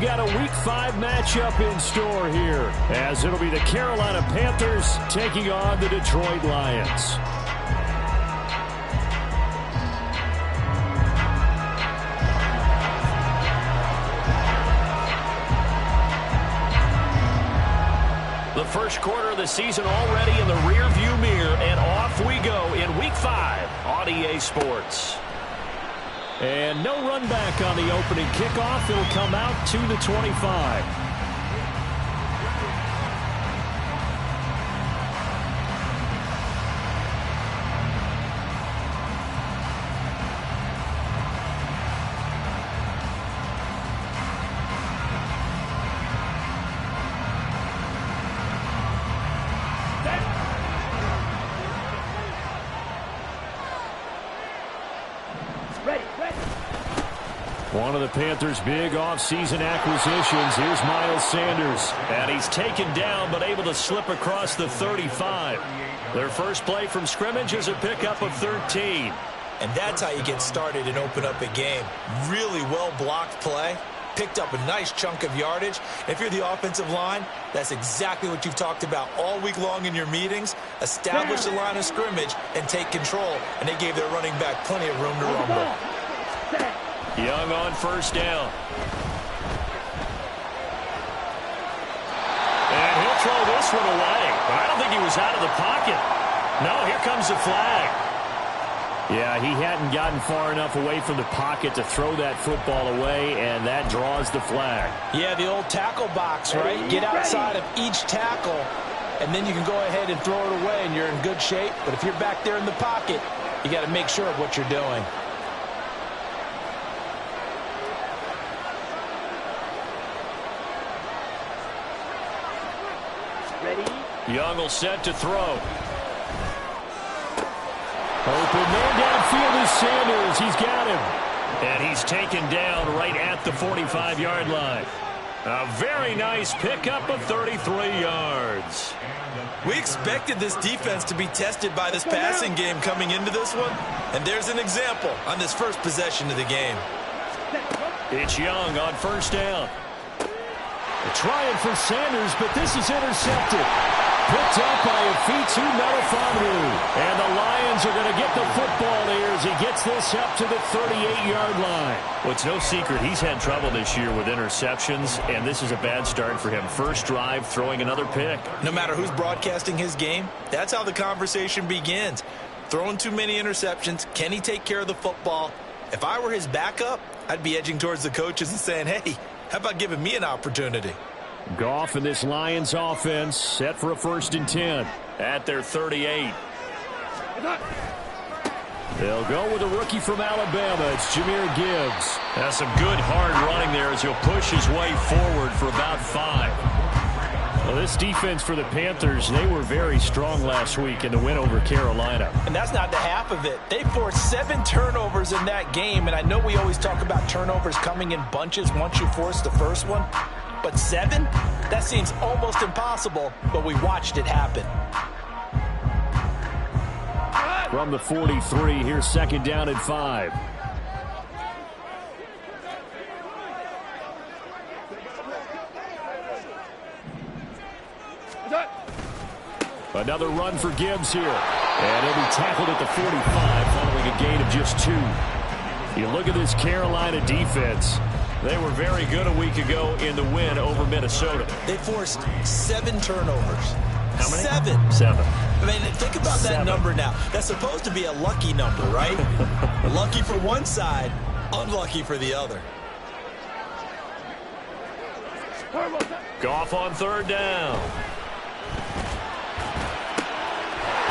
got a Week 5 matchup in store here, as it'll be the Carolina Panthers taking on the Detroit Lions. The first quarter of the season already in the rearview mirror, and off we go in Week 5 on EA Sports. And no run back on the opening kickoff. It'll come out to the 25. One of the Panthers' big offseason acquisitions. Here's Miles Sanders. And he's taken down but able to slip across the 35. Their first play from scrimmage is a pickup of 13. And that's how you get started and open up a game. Really well-blocked play. Picked up a nice chunk of yardage. If you're the offensive line, that's exactly what you've talked about all week long in your meetings. Establish the line of scrimmage and take control. And they gave their running back plenty of room to rumble. Young on first down. And he'll throw this one away. But I don't think he was out of the pocket. No, here comes the flag. Yeah, he hadn't gotten far enough away from the pocket to throw that football away, and that draws the flag. Yeah, the old tackle box, right? Get outside of each tackle, and then you can go ahead and throw it away, and you're in good shape. But if you're back there in the pocket, you got to make sure of what you're doing. Young will set to throw. Open man downfield is Sanders. He's got him. And he's taken down right at the 45-yard line. A very nice pickup of 33 yards. We expected this defense to be tested by this passing game coming into this one. And there's an example on this first possession of the game. It's Young on first down. Trying for Sanders, but this is intercepted. Picked up by Afitu Melifonwu. And the Lions are going to get the football here as he gets this up to the 38-yard line. Well, it's no secret he's had trouble this year with interceptions, and this is a bad start for him. First drive, throwing another pick. No matter who's broadcasting his game, that's how the conversation begins. Throwing too many interceptions, can he take care of the football? If I were his backup, I'd be edging towards the coaches and saying, hey, how about giving me an opportunity? Goff and this Lions offense set for a 1st and 10 at their 38. They'll go with a rookie from Alabama. It's Jahmyr Gibbs. That's some good hard running there as he'll push his way forward for about 5. Well, this defense for the Panthers, they were very strong last week in the win over Carolina. And that's not the half of it. They forced 7 turnovers in that game, and I know we always talk about turnovers coming in bunches once you force the first one. But 7? That seems almost impossible, but we watched it happen. From the 43, here's 2nd down and 5. Another run for Gibbs here. And he'll be tackled at the 45 following a gain of just 2. You look at this Carolina defense. They were very good a week ago in the win over Minnesota. They forced 7 turnovers. How many? 7. 7. I mean, think about that number now. That's supposed to be a lucky number, right? Lucky for one side, unlucky for the other. Goff on 3rd down.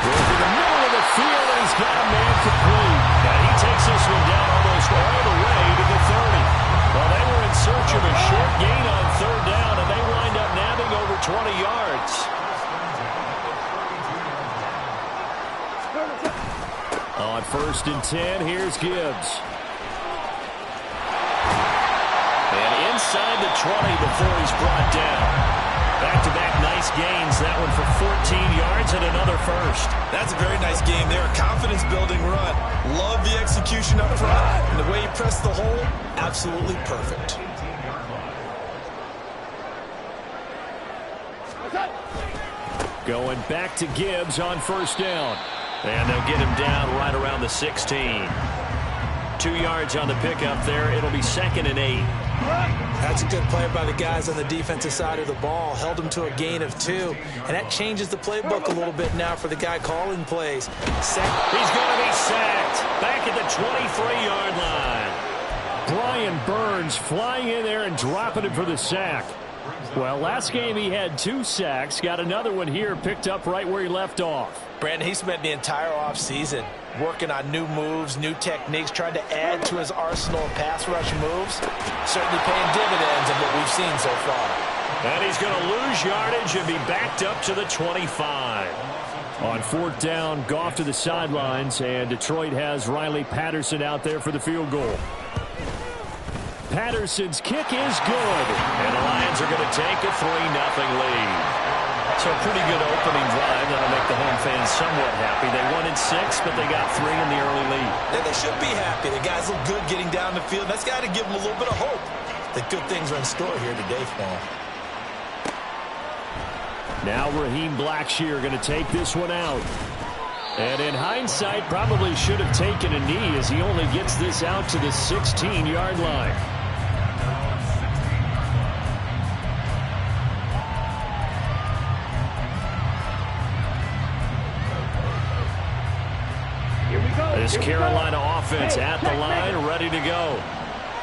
Goes to the middle of the field, and he's got a man complete. And he takes this one down almost all the way to the 30. Well, they were in search of a short gain on 3rd down, and they wind up nabbing over 20 yards. On 1st and 10, here's Gibbs. And inside the 20 before he's brought down. Back-to-back nice gains. That one for 14 yards and another first. That's a very nice game there. A confidence-building run. Love the execution up front. And the way he pressed the hole, absolutely perfect. Going back to Gibbs on first down. And they'll get him down right around the 16. 2 yards on the pickup there. It'll be 2nd and 8. That's a good play by the guys on the defensive side of the ball. Held him to a gain of 2. And that changes the playbook a little bit now for the guy calling plays. He's going to be sacked. Back at the 23-yard line. Brian Burns flying in there and dropping it for the sack. Well, last game he had 2 sacks. Got another one here, picked up right where he left off. Brandon, he spent the entire offseason working on new moves, new techniques, trying to add to his arsenal of pass rush moves. Certainly paying dividends in what we've seen so far. And he's going to lose yardage and be backed up to the 25. On 4th down, Goff to the sidelines, and Detroit has Riley Patterson out there for the field goal. Patterson's kick is good, and the Lions are going to take a 3-0 lead. So a pretty good opening drive. That'll make the home fans somewhat happy. They wanted 6, but they got 3 in the early lead. Yeah, they should be happy. The guys look good getting down the field. That's got to give them a little bit of hope that good things are in store here today for them. Now Raheem Blackshear going to take this one out. And in hindsight, probably should have taken a knee as he only gets this out to the 16-yard line. This Carolina offense at the line, ready to go.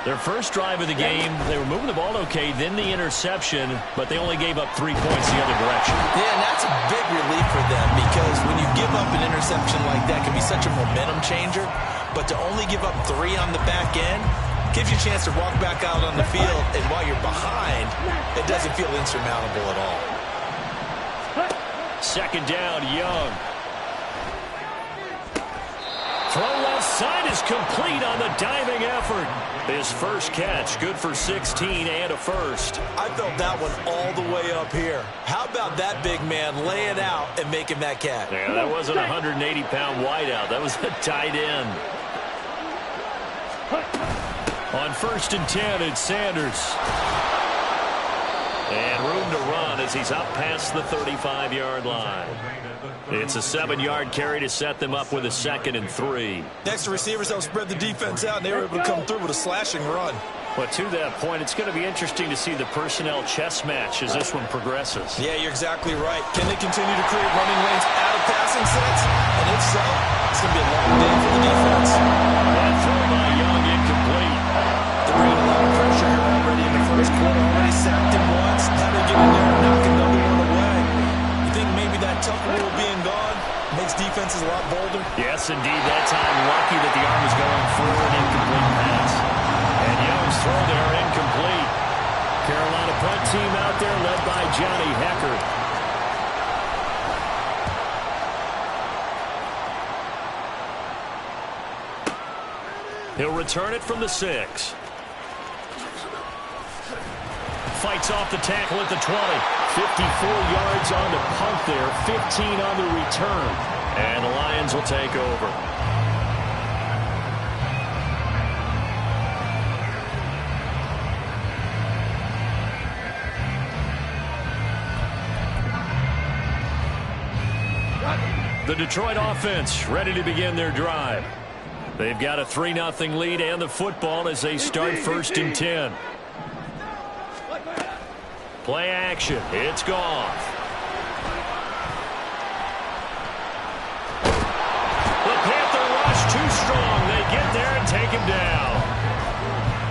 Their first drive of the game, they were moving the ball okay, then the interception, but they only gave up 3 points the other direction. Yeah, and that's a big relief for them because when you give up an interception like that, it can be such a momentum changer, but to only give up 3 on the back end gives you a chance to walk back out on the field, and while you're behind, it doesn't feel insurmountable at all. 2nd down, Young. Throw left side is complete on the diving effort. His first catch, good for 16 and a first. I felt that one all the way up here. How about that big man lay it out and making that catch? Yeah, that wasn't a 180-pound wideout. That was a tight end. On 1st and 10, it's Sanders. And room to run as he's up past the 35-yard line. It's a 7-yard carry to set them up with a 2nd and 3. Next, the receivers helped spread the defense out, and they were able to come through with a slashing run. But to that point, it's going to be interesting to see the personnel chess match as this one progresses. Yeah, you're exactly right. Can they continue to create running lanes out of passing sets? And if so, it's going to be a long day for the defense. That throw by Young incomplete. They're bringing a lot of pressure here already in the first quarter. Already sacked him once. Now they get in there and knock another one away. You think maybe that tough rule being gone makes defenses a lot bolder? Yes, indeed. That time, lucky that the arm was going for an incomplete pass. And Young's throw there incomplete. Carolina punt team out there led by Johnny Hecker. He'll return it from the 6. Fights off the tackle at the 20. 54 yards on the punt there, 15 on the return. And the Lions will take over. The Detroit offense ready to begin their drive. They've got a 3-0 lead and the football as they start 1st and 10. Play action. It's Goff. The Panther rush too strong. They get there and take him down.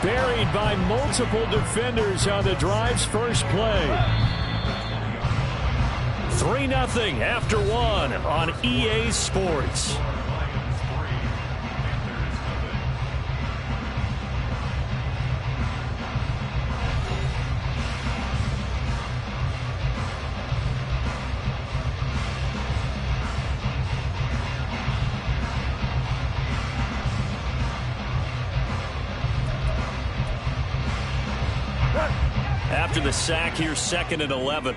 Buried by multiple defenders on the drive's first play. 3-0 after 1 on EA Sports. After the sack, here's 2nd and 11.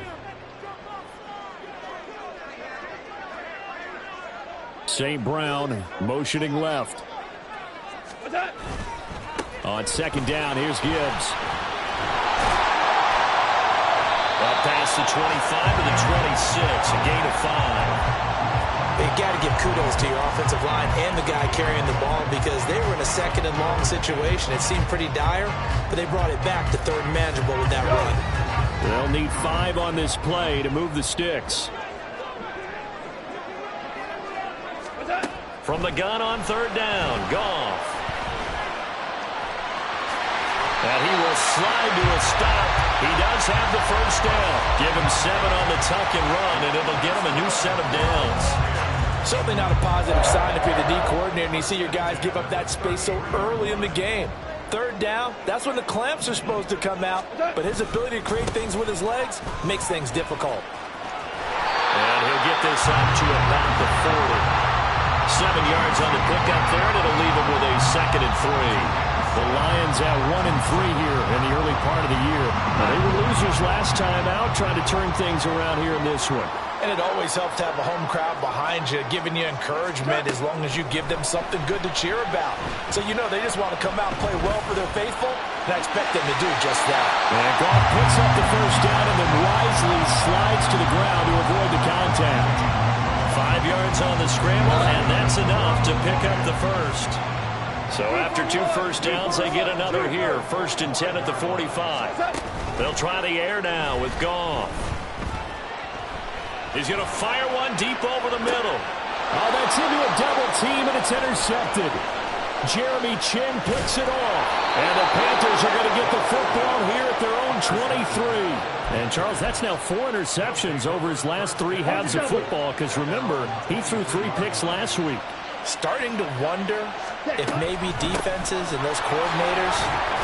St. Brown motioning left. On 2nd down, here's Gibbs. Up past the 25 to the 26, a gain of 5. You got to give kudos to your offensive line and the guy carrying the ball because they were in a second and long situation. It seemed pretty dire, but they brought it back to third and manageable with that run. They'll need 5 on this play to move the sticks. From the gun on third down, Goff. And he will slide to a stop. He does have the first down. Give him 7 on the tuck and run, and it'll get him a new set of downs. Certainly not a positive sign if you're the D coordinator and you see your guys give up that space so early in the game. Third down, that's when the clamps are supposed to come out, but his ability to create things with his legs makes things difficult. And he'll get this up to about the 40. 7 yards on the pickup there, and it'll leave him with a 2nd and 3. The Lions at 1-3 here in the early part of the year. They were losers last time out, trying to turn things around here in this one. And it always helps to have a home crowd behind you, giving you encouragement as long as you give them something good to cheer about. So you know they just want to come out and play well for their faithful, and I expect them to do just that. And Goff picks up the first down and then wisely slides to the ground to avoid the contact. 5 yards on the scramble, and that's enough to pick up the first. So after 2 first downs, they get another here. 1st and 10 at the 45. They'll try the air now with Goff. He's going to fire one deep over the middle. Oh, that's into a double team, and it's intercepted. Jeremy Chinn picks it off. And the Panthers are going to get the football here at their own 23. And, Charles, that's now 4 interceptions over his last 3 halves of football, because, remember, he threw 3 picks last week. Starting to wonder if maybe defenses and those coordinators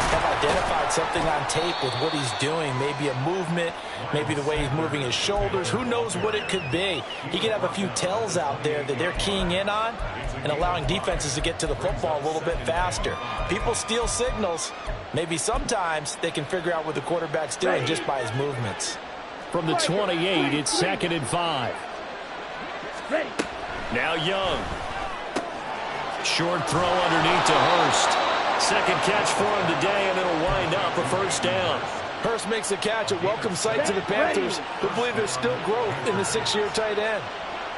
have identified something on tape with what he's doing. Maybe a movement, maybe the way he's moving his shoulders. Who knows what it could be? He could have a few tells out there that they're keying in on and allowing defenses to get to the football a little bit faster. People steal signals. Maybe sometimes they can figure out what the quarterback's doing just by his movements. From the 28, it's 2nd and 5. Now Young. Short throw underneath to Hurst. 2nd catch for him today, and it'll wind up a first down. Hurst makes a catch, a welcome sight to the Panthers, who believe there's still growth in the 6-year tight end.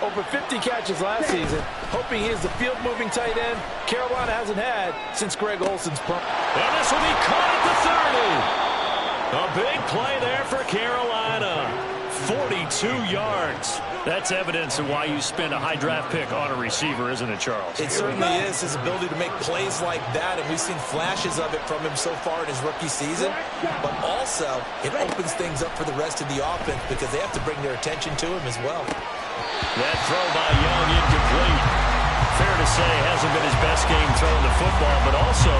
Over 50 catches last season, hoping he is the field-moving tight end Carolina hasn't had since Greg Olson's punt. And this will be caught at the 30. A big play there for Carolina. 42 yards. That's evidence of why you spend a high draft pick on a receiver, isn't it, Charles? It certainly is. His ability to make plays like that, and we've seen flashes of it from him so far in his rookie season. But also, it opens things up for the rest of the offense because they have to bring their attention to him as well. That throw by Young incomplete. Fair to say, hasn't been his best game throwing the football, but also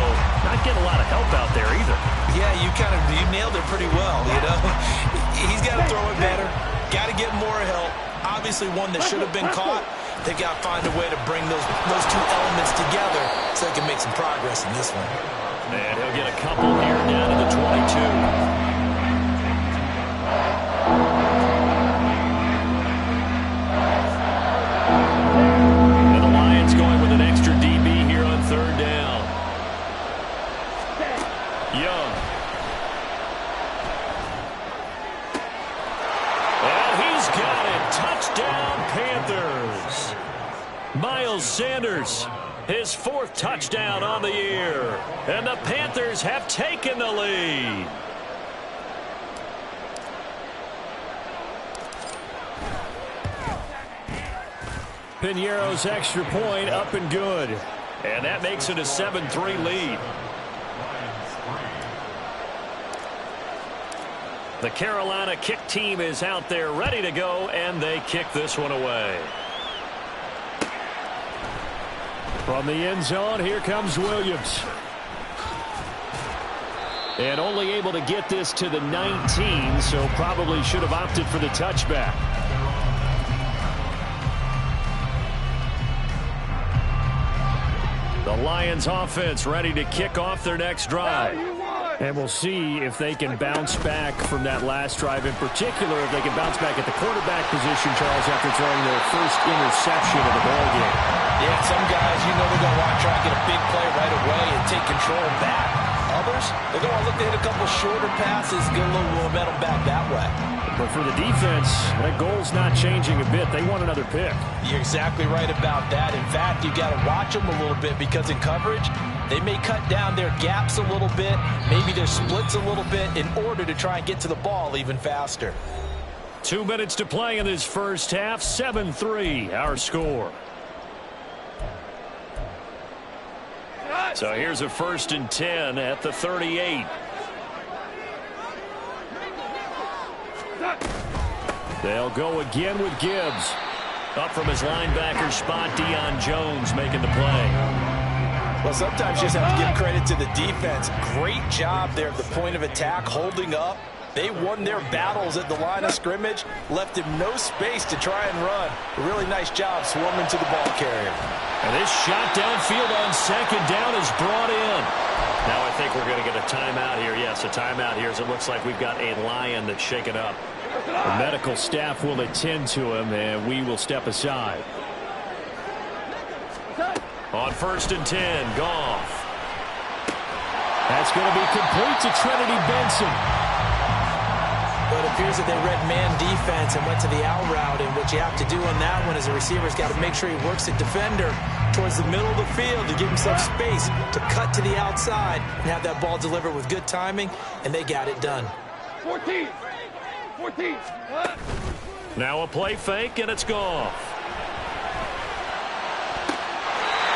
not getting a lot of help out there either. Yeah, you nailed it pretty well, you know. He's got to throw it better. Got to get more help. Obviously one that should have been caught. They got to find a way to bring those 2 elements together so they can make some progress in this one. And he'll get a couple here down to the 22. And the Lions going with an extra DB here on 3rd down. Young. And he's got it. Touchdown, Panthers. Miles Sanders, his 4th touchdown on the year. And the Panthers have taken the lead. Piñeiro's extra point up and good. And that makes it a 7-3 lead. The Carolina kick team is out there ready to go, and they kick this one away. From the end zone, here comes Williams. And only able to get this to the 19, so probably should have opted for the touchback. The Lions offense ready to kick off their next drive. And we'll see if they can bounce back from that last drive, in particular if they can bounce back at the quarterback position, Charles, after throwing their first interception of the ballgame. Yeah, some guys, you know they're going to want to try and get a big play right away and take control back. Others, they're going to look to hit a couple shorter passes, get a little momentum back that way. But for the defense, that goal's not changing a bit. They want another pick. You're exactly right about that. In fact, you got to watch them a little bit because in coverage, they may cut down their gaps a little bit, maybe their splits a little bit in order to try and get to the ball even faster. 2 minutes to play in this first half. 7-3, our score. So here's a 1st and 10 at the 38. They'll go again with Gibbs. Up from his linebacker spot, Deion Jones making the play. Well, sometimes you just have to give credit to the defense. Great job there at the point of attack, holding up. They won their battles at the line of scrimmage, left him no space to try and run. A really nice job swarming to the ball carrier. And this shot downfield on 2nd down is brought in. Now I think we're going to get a timeout here. Yes, a timeout here as it looks like we've got a Lion that's shaken up. The medical staff will attend to him, and we will step aside. On 1st and 10, Goff. That's going to be complete to Trinity Benson. But it appears that they read man defense and went to the out route, and what you have to do on that one as a receiver's got to make sure he works the defender towards the middle of the field to give himself space to cut to the outside and have that ball delivered with good timing, and they got it done. 14. Now a play fake, and it's Goff.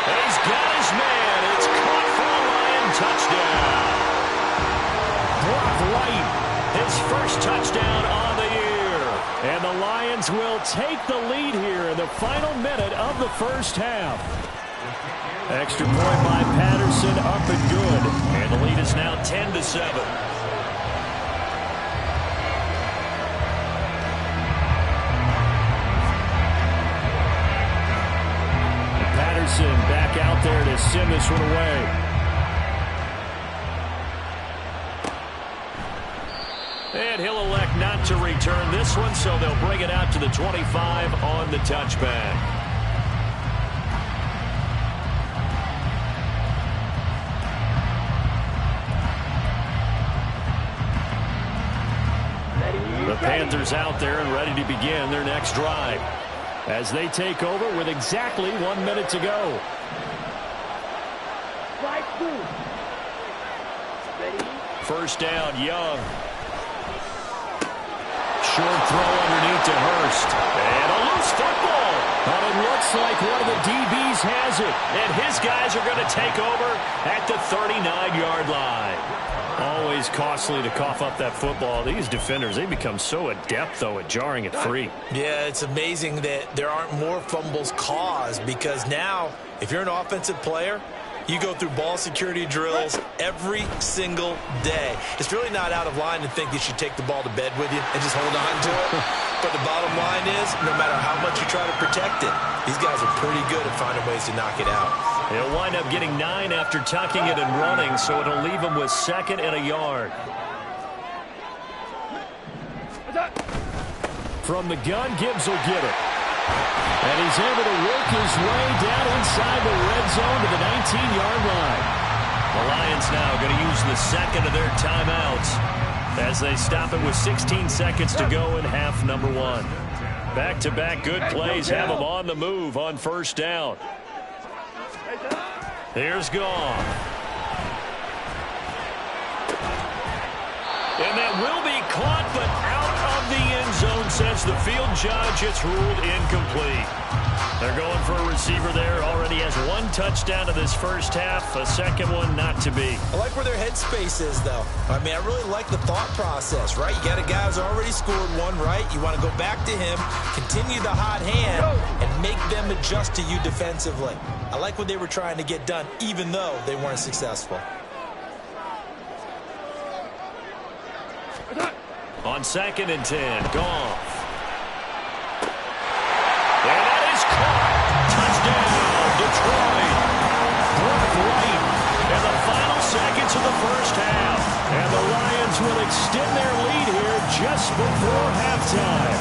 And he's got his man. It's caught for a Lion touchdown. Brock Wright, his first touchdown on the year. And the Lions will take the lead here in the final minute of the first half. Extra point by Patterson, up and good. And the lead is now 10-7. Back out there to send this one away. And he'll elect not to return this one, so they'll bring it out to the 25 on the touchback. The Panthers out there and ready to begin their next drive, as they take over with exactly 1 minute to go. First down, Young. Short throw underneath to Hurst. And a loose football. But it looks like one of the DBs has it. And his guys are going to take over at the 39-yard line. Always costly to cough up that football. These defenders, they become so adept, though, at jarring it free. Yeah, it's amazing that there aren't more fumbles caused, because now, if you're an offensive player, you go through ball security drills every single day. It's really not out of line to think you should take the ball to bed with you and just hold on to it. But the bottom line is, no matter how much you try to protect it, these guys are pretty good at finding ways to knock it out. He'll wind up getting 9 after tucking it and running, so it'll leave him with 2nd and a yard. From the gun, Gibbs will get it. And he's able to work his way down inside the red zone to the 19-yard line. The Lions now going to use the 2nd of their timeouts as they stop it with 16 seconds to go in half number 1. Back-to-back good plays have them on the move on first down. Here's Goff. And that will be caught, but out of the end zone, says the field judge. It's ruled incomplete. They're going for a receiver there. Already has 1 touchdown in this first half. A second one not to be. I like where their headspace is, though. I mean, I really like the thought process, right? You got a guy who's already scored 1, right? You want to go back to him, continue the hot hand, and make them adjust to you defensively. I like what they were trying to get done, even though they weren't successful. On 2nd and 10, Goff. And that is caught. Touchdown, Detroit. Brock Wright. And the final seconds of the first half. And the Lions will extend their lead here just before halftime.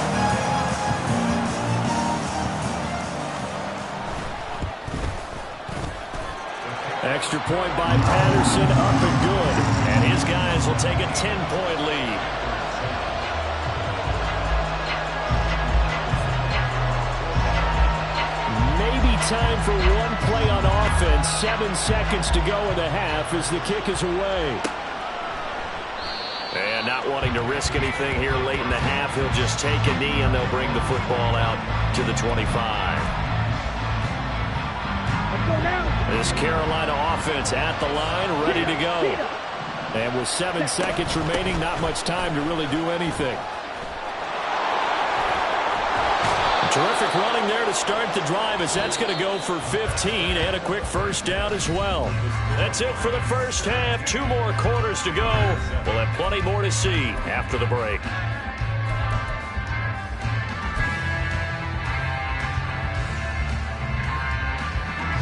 Extra point by Patterson, up and good. And his guys will take a 10-point lead. time for one play on offense. 7 seconds to go in the half as the kick is away. And not wanting to risk anything here late in the half, he'll just take a knee and they'll bring the football out to the 25. This Carolina offense at the line, ready to go. And with 7 seconds remaining, not much time to really do anything. Terrific running there to start the drive as that's going to go for 15 and a quick first down as well. That's it for the first half. 2 more quarters to go. We'll have plenty more to see after the break.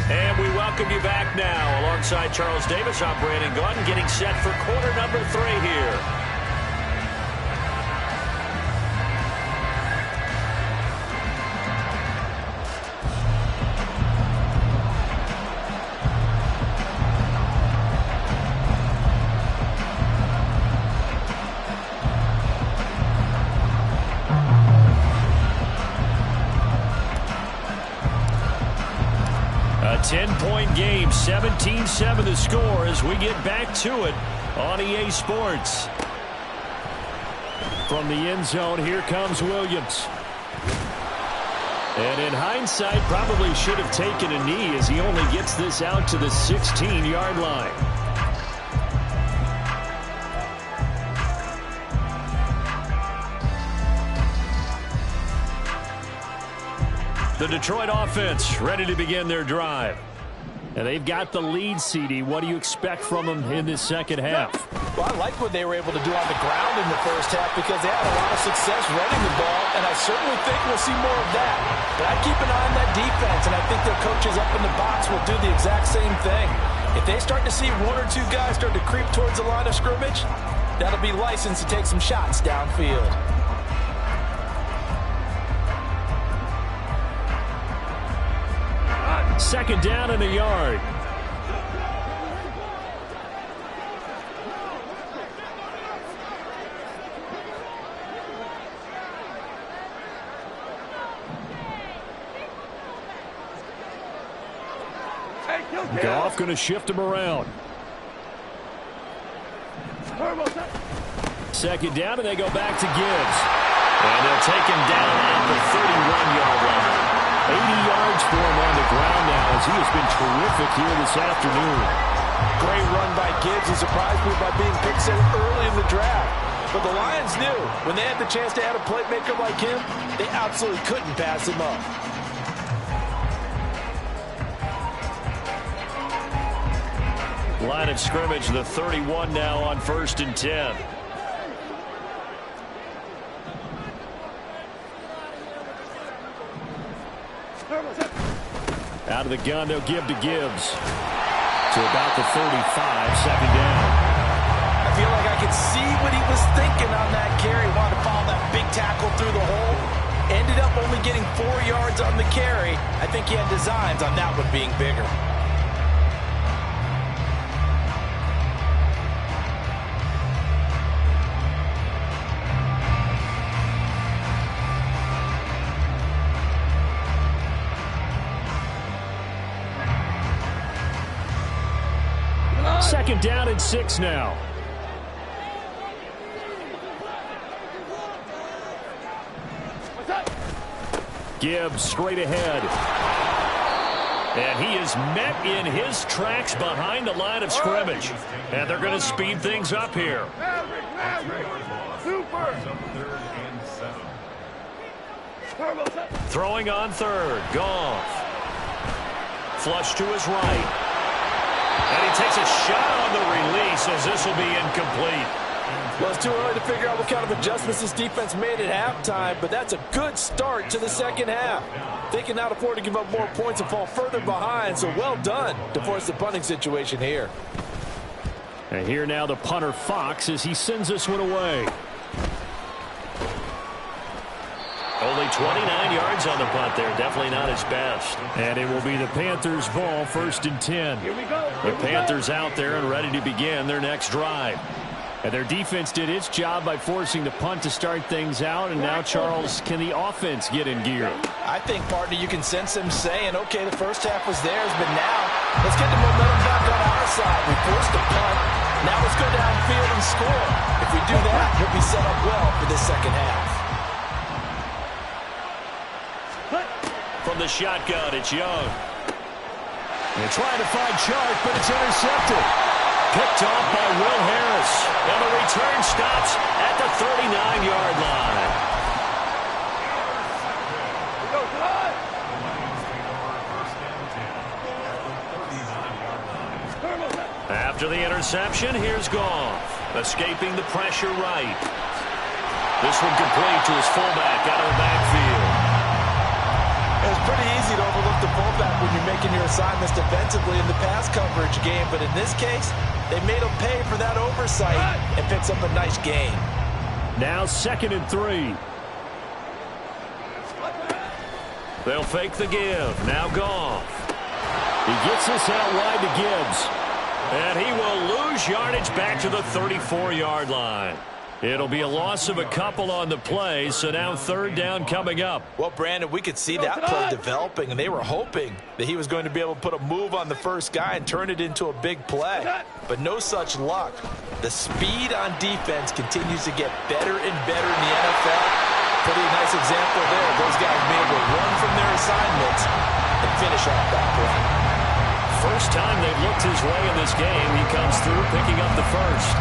And we welcome you back now. Alongside Charles Davis, I'm Brandon Gaudin, getting set for quarter number 3 here. A 10-point game, 17-7 the score as we get back to it on EA Sports. From the end zone, here comes Williams. And in hindsight, probably should have taken a knee as he only gets this out to the 16-yard line. The Detroit offense ready to begin their drive. And they've got the lead, CD. What do you expect from them in this second half? Well, I like what they were able to do on the ground in the first half because they had a lot of success running the ball, and I certainly think we'll see more of that. But I keep an eye on that defense, and I think their coaches up in the box will do the exact same thing. If they start to see 1 or 2 guys start to creep towards the line of scrimmage, that'll be licensed to take some shots downfield. Second down and a yard. Goff going to shift him around. Second down, and they go back to Gibbs. And they'll take him down at the 31-yard line. 80 yards for him on the ground now as he has been terrific here this afternoon. Great run by Gibbs. He surprised me by being picked so early in the draft. But the Lions knew when they had the chance to add a playmaker like him, they absolutely couldn't pass him up. Line of scrimmage, the 31 now on 1st and 10. Out of the gun, they'll give to Gibbs. To about the 35, second down. I feel like I could see what he was thinking on that carry. Wanted to follow that big tackle through the hole. Ended up only getting 4 yards on the carry. I think he had designs on that one being bigger. Second down and 6 now. Gibbs straight ahead. And he is met in his tracks behind the line of scrimmage. And they're going to speed things up here. Throwing on third. Goff. Flush to his right. And he takes a shot on the release as this will be incomplete. Well, it's too early to figure out what kind of adjustments this defense made at halftime, but that's a good start to the second half. They can now afford to give up more points and fall further behind, so well done to force the punting situation here. And here now the punter Fox as he sends this one away. Only 29 yards on the punt there. Definitely not his best. And it will be the Panthers' ball, 1st and 10. Here we go. The Panthers out there and ready to begin their next drive. And their defense did its job by forcing the punt to start things out. And now, Charles, can the offense get in gear? I think, partner, you can sense them saying, okay, the first half was theirs, but now let's get the momentum back on our side. We forced the punt. Now let's go downfield and score. If we do that, we'll be set up well for this second half. From the shotgun, it's Young. They're trying to find Chark, but it's intercepted. Picked off by Will Harris. And the return stops at the 39-yard line. After the interception, here's Goff. Escaping the pressure right. This one complete to his fullback out of the backfield. It's pretty easy to overlook the fullback when you're making your assignments defensively in the pass coverage game, but in this case, they made him pay for that oversight and picks up a nice gain. Now 2nd and 3. They'll fake the give. Now Goff. He gets this out wide to Gibbs. And he will lose yardage back to the 34-yard line. It'll be a loss of a couple on the play, so now 3rd down coming up. Well, Brandon, we could see that play developing, and they were hoping that he was going to be able to put a move on the first guy and turn it into a big play. But no such luck. The speed on defense continues to get better and better in the NFL. Pretty nice example there. Those guys may able to run from their assignments and finish off that play. First time they've looked his way in this game, he comes through picking up the first.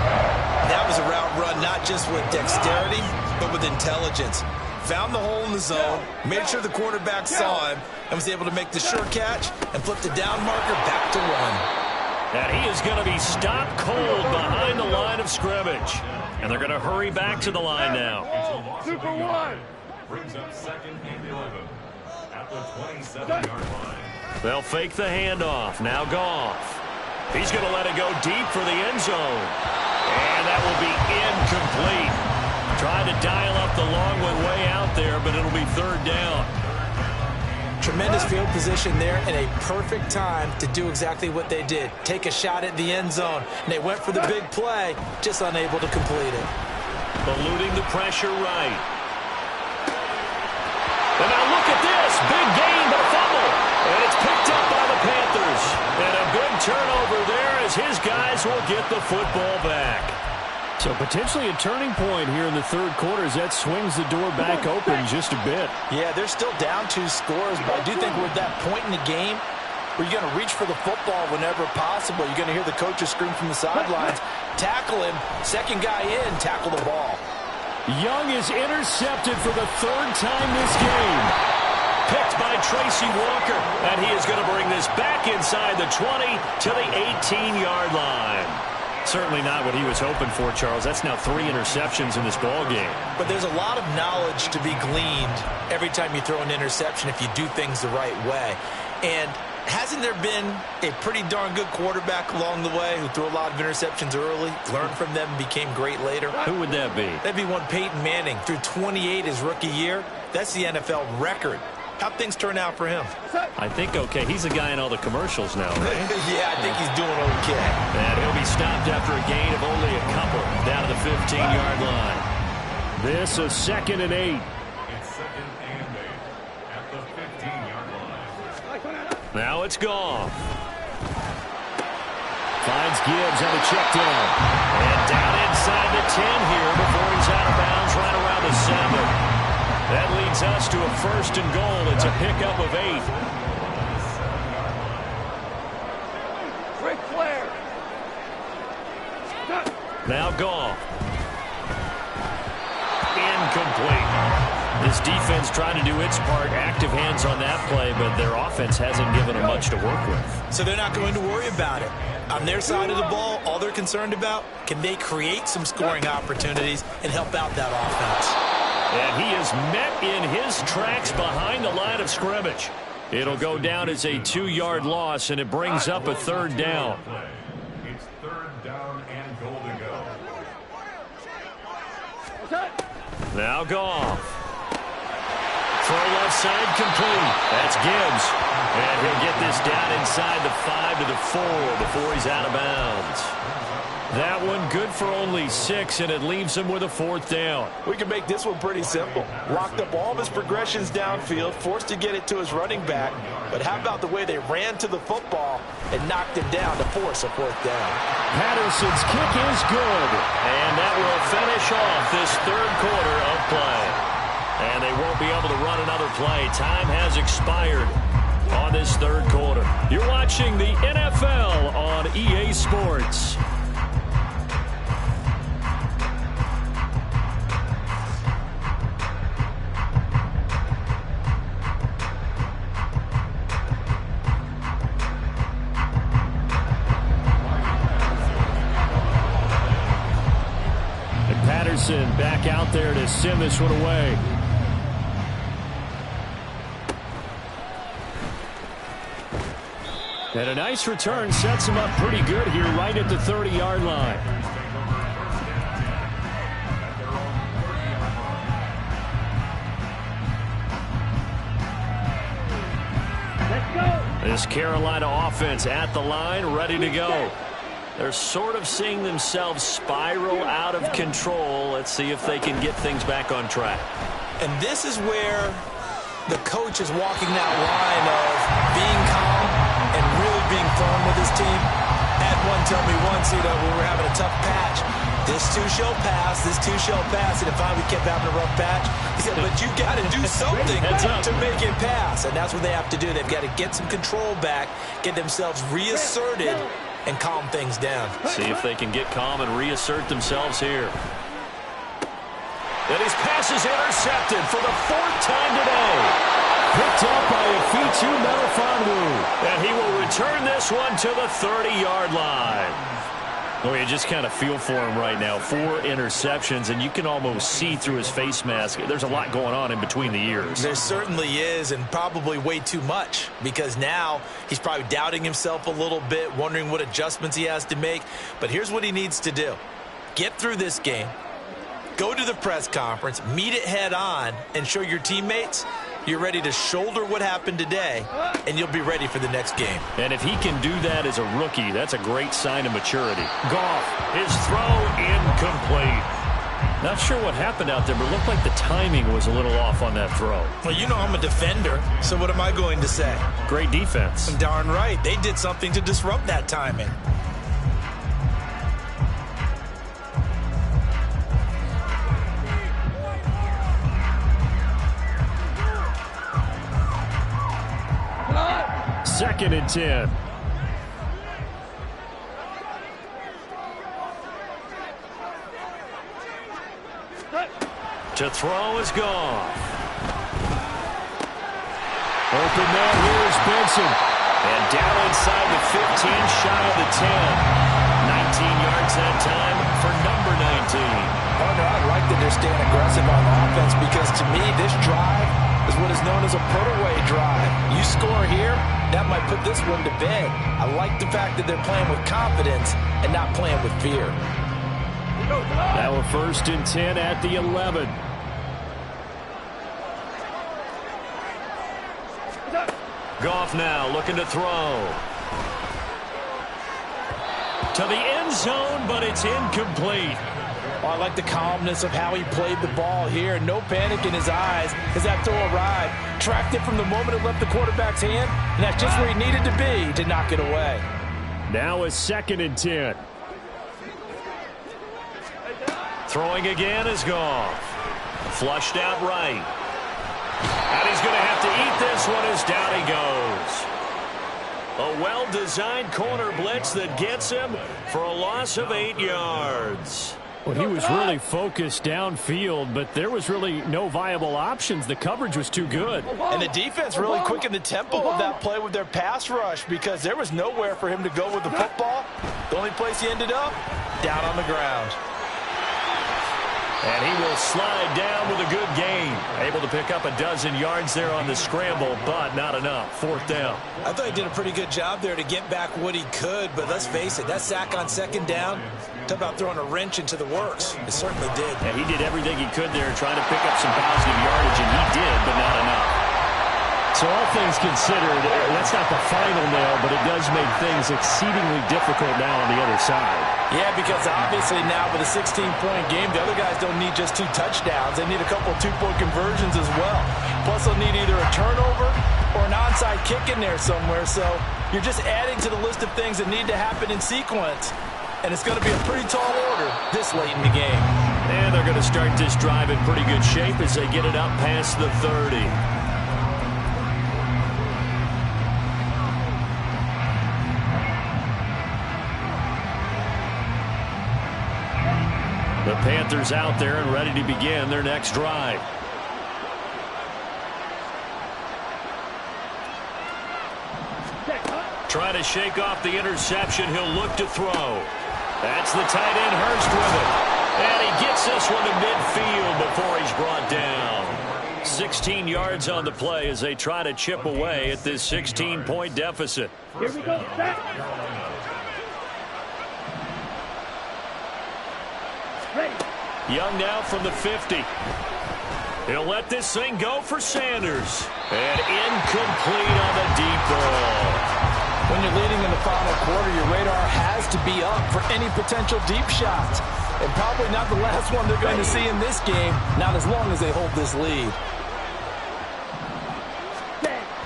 That was a route run not just with dexterity, but with intelligence. Found the hole in the zone, made sure the quarterback saw him, and was able to make the sure catch and flip the down marker back to 1. And he is going to be stopped cold behind the line of scrimmage. And they're going to hurry back to the line now. Super 1 brings up 2nd and 11 at the 27-yard line. They'll fake the handoff. Now Goff. He's going to let it go deep for the end zone. And that will be incomplete. Trying to dial up the long one way out there, but it'll be 3rd down. Tremendous field position there and a perfect time to do exactly what they did. Take a shot at the end zone. And they went for the big play, just unable to complete it. Eluding the pressure right. And now look at this. Big gain, but a fumble. And it's picked up by the Panthers. And a big turnover there as his guys will get the football back. So potentially a turning point here in the 3rd quarter as that swings the door back open just a bit. Yeah, they're still down 2 scores, but I do think we're at that point in the game where you're going to reach for the football whenever possible. You're going to hear the coaches scream from the sidelines, tackle him, second guy in, tackle the ball. Young is intercepted for the 3rd time this game. Picked by Tracy Walker, and he is going to bring this back inside the 20 to the 18-yard line. Certainly not what he was hoping for, Charles. That's now 3 interceptions in this ball game. But there's a lot of knowledge to be gleaned every time you throw an interception if you do things the right way. And hasn't there been a pretty darn good quarterback along the way who threw a lot of interceptions early, learned from them, became great later? Who would that be? That'd be one Peyton Manning. Threw 28 his rookie year. That's the NFL record. How'd things turn out for him? I think okay. He's the guy in all the commercials now, right? Yeah, I think he's doing okay. And he'll be stopped after a gain of only a couple down to the 15-yard line. This is 2nd and 8. It's 2nd and 8 at the 15-yard line. Now it's Goff. Finds Gibbs on the check down. And down inside the 10 here before he's out of bounds right around the 7. That leads us to a 1st and goal. It's a pickup of 8. Ric Flair. Now Goff. Incomplete. This defense trying to do its part. Active hands on that play, but their offense hasn't given them much to work with. So they're not going to worry about it. On their side of the ball, all they're concerned about, can they create some scoring opportunities and help out that offense? And he is met in his tracks behind the line of scrimmage. It'll go down as a 2-yard loss, and it brings up a 3rd down. It's 3rd down and goal to go. Now Goff. Throw left side complete. That's Gibbs. And he'll get this down inside the 5 to the 4 before he's out of bounds. That one good for only 6, and it leaves him with a 4th down. We can make this one pretty simple. Locked up all of his progressions downfield, forced to get it to his running back. But how about the way they ran to the football and knocked him down to force a 4th down? Patterson's kick is good. And that will finish off this 3rd quarter of play. And they won't be able to run another play. Time has expired on this 3rd quarter. You're watching the NFL on EA Sports. Patterson back out there to send this one away. And a nice return sets him up pretty good here right at the 30-yard line. Let's go. This Carolina offense at the line, ready to go. They're sort of seeing themselves spiral out of control. Let's see if they can get things back on track. And this is where the coach is walking that line of being calm and really being firm with his team. Had one tell me once, we were having a tough patch. This too shall pass, this too shall pass. And finally we kept having a rough patch. He said, but you got to do something to make it pass. And that's what they have to do. They've got to get some control back, get themselves reasserted, and calm things down. See if they can get calm and reassert themselves here. And his pass is intercepted for the 4th time today. Picked up by Afitu Melifonwu. And he will return this one to the 30-yard line. Oh, you just kind of feel for him right now. 4 interceptions, and you can almost see through his face mask. There's a lot going on in between the ears. There certainly is, and probably way too much, because now he's probably doubting himself a little bit, wondering what adjustments he has to make. But here's what he needs to do. Get through this game, go to the press conference, meet it head on, and show your teammates you're ready to shoulder what happened today, and you'll be ready for the next game. And if he can do that as a rookie, that's a great sign of maturity. Goff, his throw incomplete. Not sure what happened out there, but it looked like the timing was a little off on that throw. Well, you know I'm a defender, so what am I going to say? Great defense. Darn right. They did something to disrupt that timing. Second and 10. To throw is gone. Open man, here is Benson. And down inside the 15, shy of the 10. 19 yards that time for number 19. Partner, I like that they're staying aggressive on offense, because to me, this drive is what is known as a put-away drive. You score here, that might put this one to bed. I like the fact that they're playing with confidence and not playing with fear. Now a 1st and 10 at the 11. Goff now looking to throw. To the end zone, but it's incomplete. Well, I like the calmness of how he played the ball here. No panic in his eyes as that throw arrived. Tracked it from the moment it left the quarterback's hand, and that's just where he needed to be to knock it away. Now a 2nd and 10. Throwing again is Goff. Flushed out right. And he's going to have to eat this one as down he goes. A well-designed corner blitz that gets him for a loss of 8 yards. Well, he was really focused downfield, but there was really no viable options. The coverage was too good. And the defense really quickened the tempo of that play with their pass rush, because there was nowhere for him to go with the football. The only place he ended up, down on the ground. And he will slide down with a good gain. Able to pick up a dozen yards there on the scramble, but not enough. 4th down. I thought he did a pretty good job there to get back what he could, but let's face it, that sack on 2nd down, talk about throwing a wrench into the works. It certainly did. Yeah, he did everything he could there trying to pick up some positive yardage, and he did, but not enough. So all things considered, that's not the final nail, but it does make things exceedingly difficult now on the other side. Yeah, because obviously now with a 16-point game, the other guys don't need just 2 touchdowns. They need a couple of 2-point conversions as well. Plus, they'll need either a turnover or an onside kick in there somewhere. So you're just adding to the list of things that need to happen in sequence. And it's going to be a pretty tall order this late in the game. And they're going to start this drive in pretty good shape as they get it up past the 30. The Panthers out there and ready to begin their next drive. Trying to shake off the interception. He'll look to throw. That's the tight end Hurst with it. And he gets this one to midfield before he's brought down. 16 yards on the play as they try to chip away at this 16-point deficit. Here we go. Back. Young now from the 50. He'll let this thing go for Sanders. And incomplete on the deep ball. When you're leading in the final quarter, your radar has to be up for any potential deep shots. And probably not the last one they're going to see in this game, not as long as they hold this lead.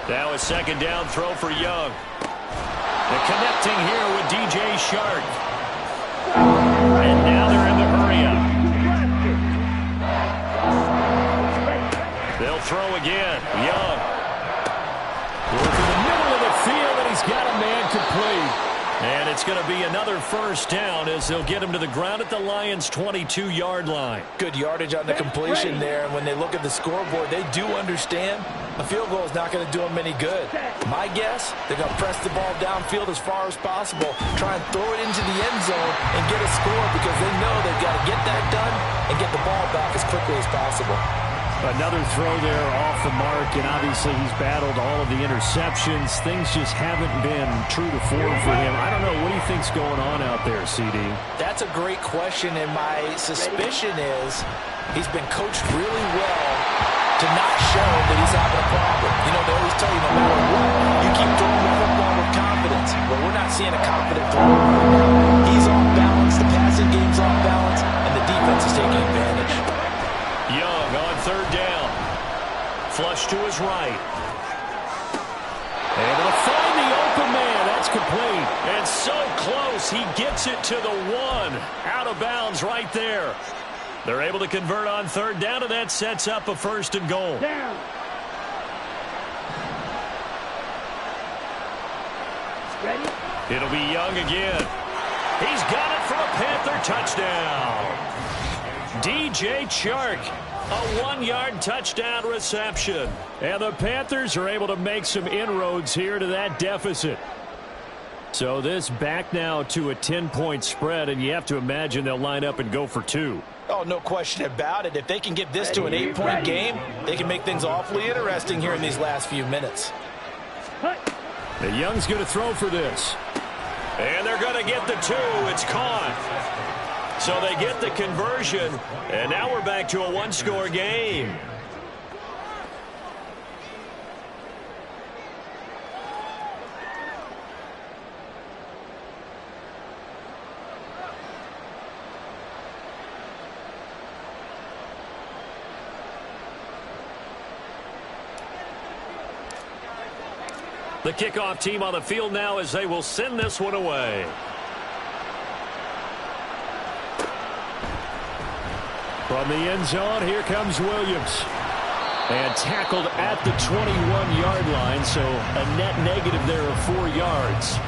Now a second down throw for Young. The connecting here with DJ Shark. And now they're in the hurry-up. They'll throw again. Young. Going to the middle of the field, and he's got a man complete. And it's going to be another first down as they'll get him to the ground at the Lions' 22-yard line. Good yardage on the completion there. And when they look at the scoreboard, they do understand a field goal is not going to do them any good. My guess, they're going to press the ball downfield as far as possible, try and throw it into the end zone and get a score because they know they've got to get that done and get the ball back as quickly as possible. Another throw there off the mark, and obviously he's battled all of the interceptions. Things just haven't been true to form for him. I don't know. What do you think's going on out there, CD? That's a great question, and my suspicion is he's been coached really well to not show that he's having a problem. You know, they always tell you no matter what, you keep throwing the football with confidence. But we're not seeing a confident thrower. He's off balance, the passing game's off balance, and the defense is taking advantage. Young on third down. Flush to his right. Able to find the open man. That's complete. And so close. He gets it to the 1. Out of bounds right there. They're able to convert on third down, and that sets up a first and goal. Down. Ready? It'll be Young again. He's got it for a Panther touchdown. DJ Chark, a 1-yard touchdown reception. And the Panthers are able to make some inroads here to that deficit. So this back now to a 10-point spread, and you have to imagine they'll line up and go for 2. Oh, no question about it. If they can get this to an 8-point game, they can make things awfully interesting here in these last few minutes. The Young's going to throw for this. And they're going to get the 2. It's caught. So they get the conversion, and now we're back to a 1-score game. The kickoff team on the field now as they will send this one away. From the end zone, here comes Williams. And tackled at the 21-yard line, so a net negative there of 4 yards.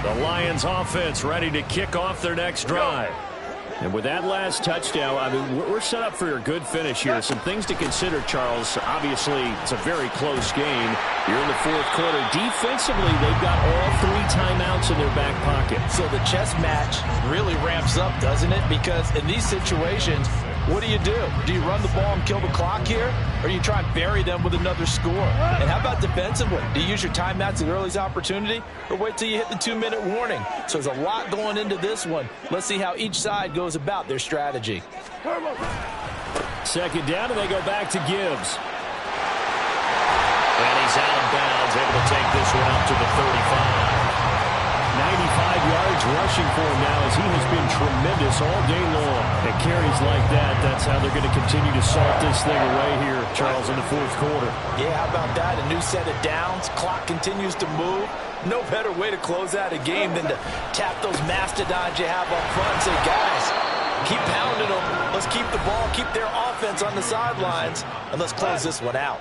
The Lions offense ready to kick off their next drive. And with that last touchdown, I mean, we're set up for a good finish here. Some things to consider, Charles. Obviously, it's a very close game. You're in the fourth quarter. Defensively, they've got all 3 timeouts in their back pocket. So the chess match really ramps up, doesn't it? Because in these situations, What do? Do you run the ball and kill the clock here? Or you try and bury them with another score? And how about defensively? Do you use your timeouts at earliest opportunity? Or wait till you hit the 2-minute warning? So there's a lot going into this one. Let's see how each side goes about their strategy. Second down, and they go back to Gibbs. And he's out of bounds, able to take this one up to the 35. 95 yards rushing for him now as he has been tremendous all day long. And carries like that, that's how they're going to continue to salt this thing away here, Charles, in the fourth quarter. Yeah, how about that? A new set of downs. Clock continues to move. No better way to close out a game than to tap those mastodons you have up front and say, guys, keep pounding them. Let's keep the ball, keep their offense on the sidelines, and let's close this one out.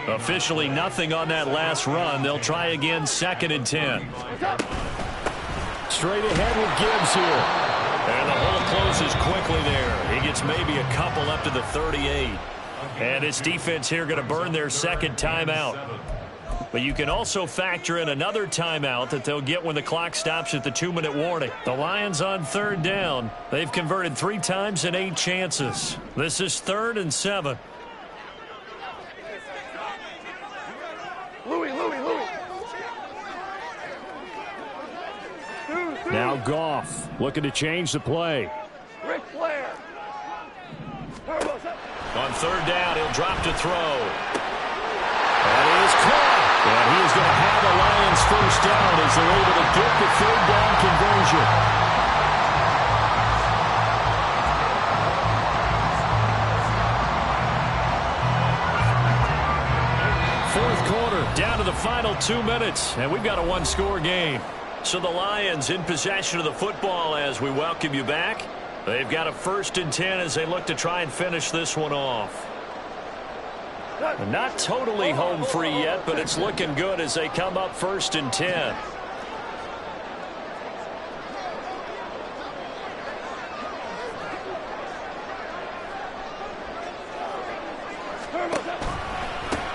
Officially nothing on that last run. They'll try again, 2nd and 10. Straight ahead with Gibbs here. And the hole closes quickly there. He gets maybe a couple up to the 38. And this defense here going to burn their second timeout. But you can also factor in another timeout that they'll get when the clock stops at the 2-minute warning. The Lions on 3rd down. They've converted 3 times in 8 chances. This is 3rd and 7. Louis. Now Goff looking to change the play. Ric Flair. On 3rd down, he'll drop to throw. And he is caught. And he is going to have the Lions first down as they're able to get the 3rd down conversion. Fourth quarter, down to the final 2 minutes, and we've got a 1-score game. So the Lions in possession of the football as we welcome you back. They've got a 1st and 10 as they look to try and finish this one off. Not totally home free yet, but it's looking good as they come up 1st and 10.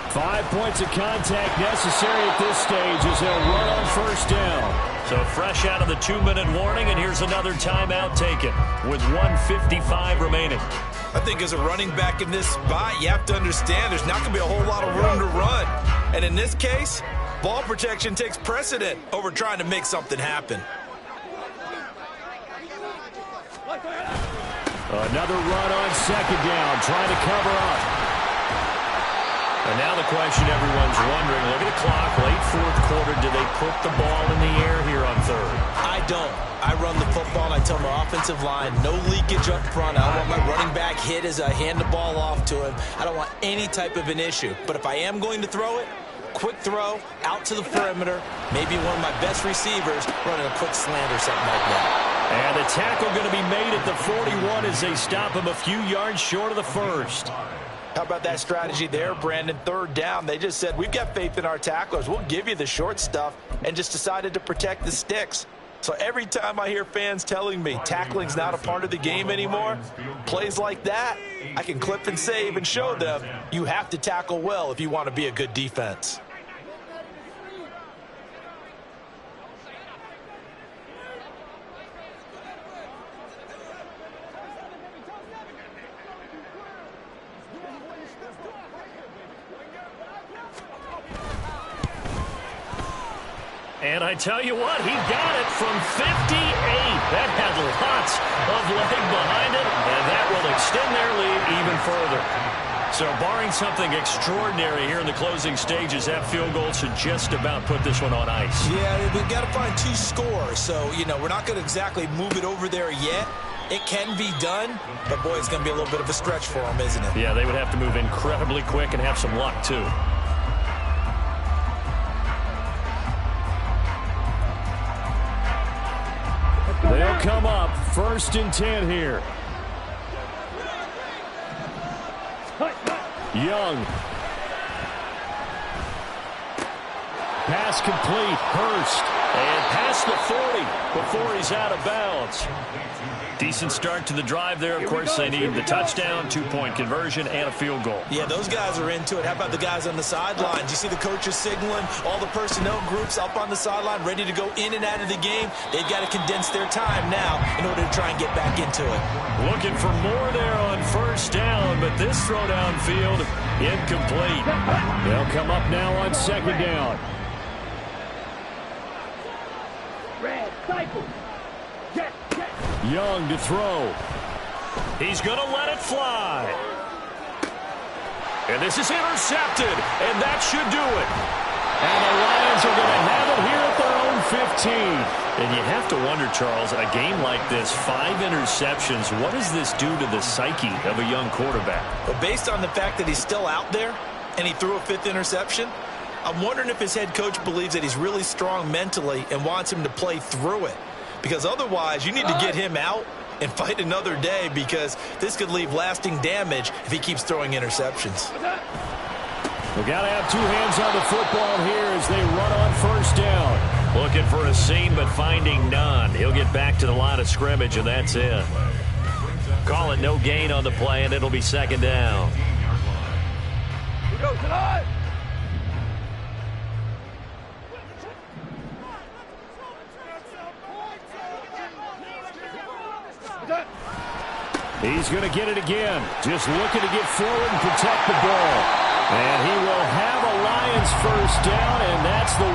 Five points of contact necessary at this stage as they'll run on 1st down. So fresh out of the 2-minute warning, and here's another timeout taken with 1:55 remaining. I think as a running back in this spot, you have to understand there's not going to be a whole lot of room to run. And in this case, ball protection takes precedent over trying to make something happen. Another run on 2nd down, trying to cover up. And now the question everyone's wondering, look at the clock, late 4th quarter, do they put the ball in the air here on 3rd? I don't. I run the football, and I tell my offensive line, no leakage up front. I don't want my running back hit as I hand the ball off to him. I don't want any type of an issue. But if I am going to throw it, quick throw, out to the perimeter, maybe one of my best receivers running a quick slant or something like that. And the tackle going to be made at the 41 as they stop him a few yards short of the 1st. How about that strategy there, Brandon? 3rd down, they just said, we've got faith in our tacklers. We'll give you the short stuff, and just decided to protect the sticks. So every time I hear fans telling me tackling's not a part of the game anymore, plays like that, I can clip and save and show them you have to tackle well if you want to be a good defense. And I tell you what, he got it from 58. That had lots of leg behind it, and that will extend their lead even further. So barring something extraordinary here in the closing stages, that field goal should just about put this one on ice. Yeah, we've got to find 2 scores. So, we're not going to exactly move it over there yet. It can be done, but, boy, it's going to be a little bit of a stretch for them, isn't it? Yeah, they would have to move incredibly quick and have some luck, too. They'll come up 1st and 10 here. Young. Pass complete. Hurst. And past the 40 before he's out of bounds. Decent start to the drive there. Of course, they need the touchdown, 2-point conversion, and a field goal. Yeah, those guys are into it. How about the guys on the sidelines? You see the coaches signaling, all the personnel groups up on the sideline ready to go in and out of the game. They've got to condense their time now in order to try and get back into it. Looking for more there on first down, but this throw downfield incomplete. They'll come up now on second down. Red, cycle. Jet. Young to throw. He's going to let it fly. And this is intercepted, and that should do it. And the Lions are going to have it here at their own 15. And you have to wonder, Charles, a game like this, 5 interceptions, what does this do to the psyche of a young quarterback? But based on the fact that he's still out there and he threw a 5th interception, I'm wondering if his head coach believes that he's really strong mentally and wants him to play through it. Because otherwise, you need to get him out and fight another day, because this could leave lasting damage if he keeps throwing interceptions. We've got to have 2 hands on the football here as they run on first down. Looking for a seam, but finding none. He'll get back to the line of scrimmage, and that's it. Call it no gain on the play, and it'll be second down. Here goes tonight. He's going to get it again. Just looking to get forward and protect the ball. And he will have a Lions first down, and that's the